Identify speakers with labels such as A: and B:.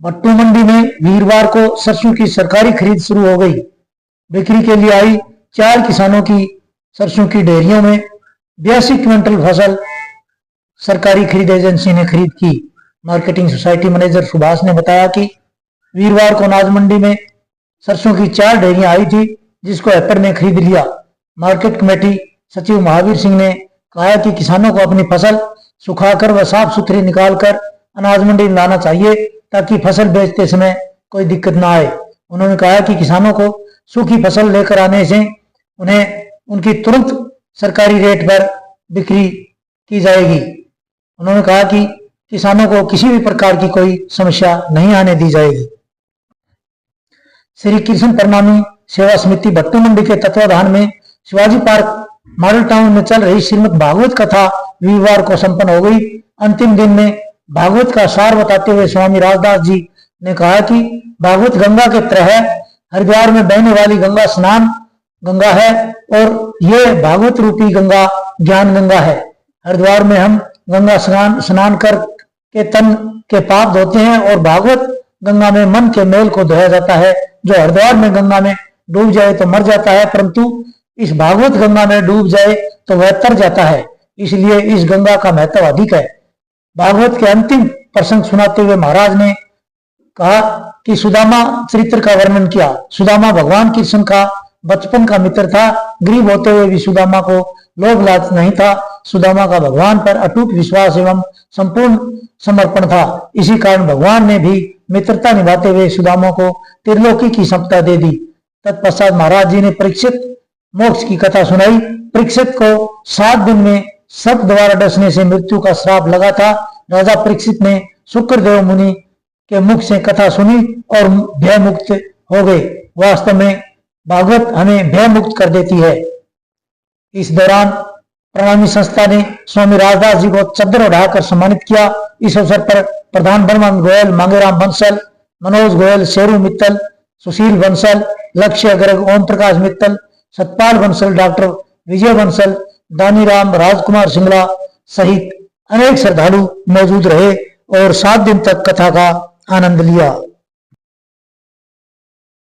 A: भट्टू मंडी में वीरवार को सरसों की सरकारी खरीद शुरू हो गई। बिक्री के लिए आई 4 किसानों की सरसों की ढेरियों में 82 क्विंटल फसल सरकारी खरीद एजेंसी ने खरीद की। मार्केटिंग सोसाइटी मैनेजर सुभाष ने बताया कि वीरवार को अनाज मंडी में सरसों की 4 ढेरियां आई थी, जिसको एपर ने खरीद लिया। मार्केट कमेटी सचिव महावीर सिंह ने कहा कि किसानों को अपनी फसल सुखाकर व साफ सुथरी निकालकर अनाज मंडी में लाना चाहिए ताकि फसल बेचते समय कोई दिक्कत ना आए। उन्होंने कहा कि किसानों को सूखी फसल लेकर आने से उन्हें उनकी तुरंत सरकारी रेट पर बिक्री की जाएगी। उन्होंने कहा कि किसानों को किसी भी प्रकार की कोई समस्या नहीं आने दी जाएगी। श्री कृष्ण प्रणामी सेवा समिति भट्टू मंडी के तत्वाधान में शिवाजी पार्क मॉडल टाउन में चल रही श्रीमद् भागवत कथा वीरवार को संपन्न हो गई। अंतिम दिन में भागवत का सार बताते हुए स्वामी राजदास जी ने कहा कि भागवत गंगा के तरह हरिद्वार में बहने वाली गंगा स्नान गंगा है और ये भागवत रूपी गंगा ज्ञान गंगा है। हरिद्वार में हम गंगा स्नान कर के तन के पाप धोते हैं और भागवत गंगा में मन के मेल को धोया जाता है। जो हरिद्वार में गंगा में डूब जाए तो मर जाता है, परंतु इस भागवत गंगा में डूब जाए तो वह तर जाता है। इसलिए इस गंगा का महत्व अधिक है। भागवत के अंतिम प्रसंग सुनाते हुए महाराज ने कहा कि सुदामा चरित्र का वर्णन किया। सुदामा भगवान कृष्ण का बचपन का मित्र था। गरीब होते हुए भी सुदामा को लोभ लालच नहीं था। सुदामा का भगवान पर अटूट विश्वास एवं संपूर्ण समर्पण था। इसी कारण भगवान ने भी मित्रता निभाते हुए सुदामा को त्रिलोकी की संपदा दे दी। तत्पश्चात महाराज जी ने परीक्षित मोक्ष की कथा सुनाई। परीक्षित को 7 दिन में सर्प द्वारा डसने से मृत्यु का श्राप लगा था। राजा परीक्षित ने शुक्रदेव मुनि के मुख से कथा सुनी और भय मुक्त हो गए। वास्तव में भागवत हमें भय मुक्त कर देती है। इस दौरान प्रणामी संस्था ने स्वामी राजदास जी को चद्दर उड़ाकर सम्मानित किया। इस अवसर पर प्रधान ब्रह्मानंद गोयल, मांगेराम बंसल, मनोज गोयल, शेरू मित्तल, सुशील बंसल, लक्ष्य गर्ग, ओम प्रकाश मित्तल, सतपाल बंसल, डॉक्टर विजय बंसल, दानीराम, राजकुमार सिंगला सहित अनेक श्रद्धालु मौजूद रहे और 7 दिन तक कथा का आनंद लिया।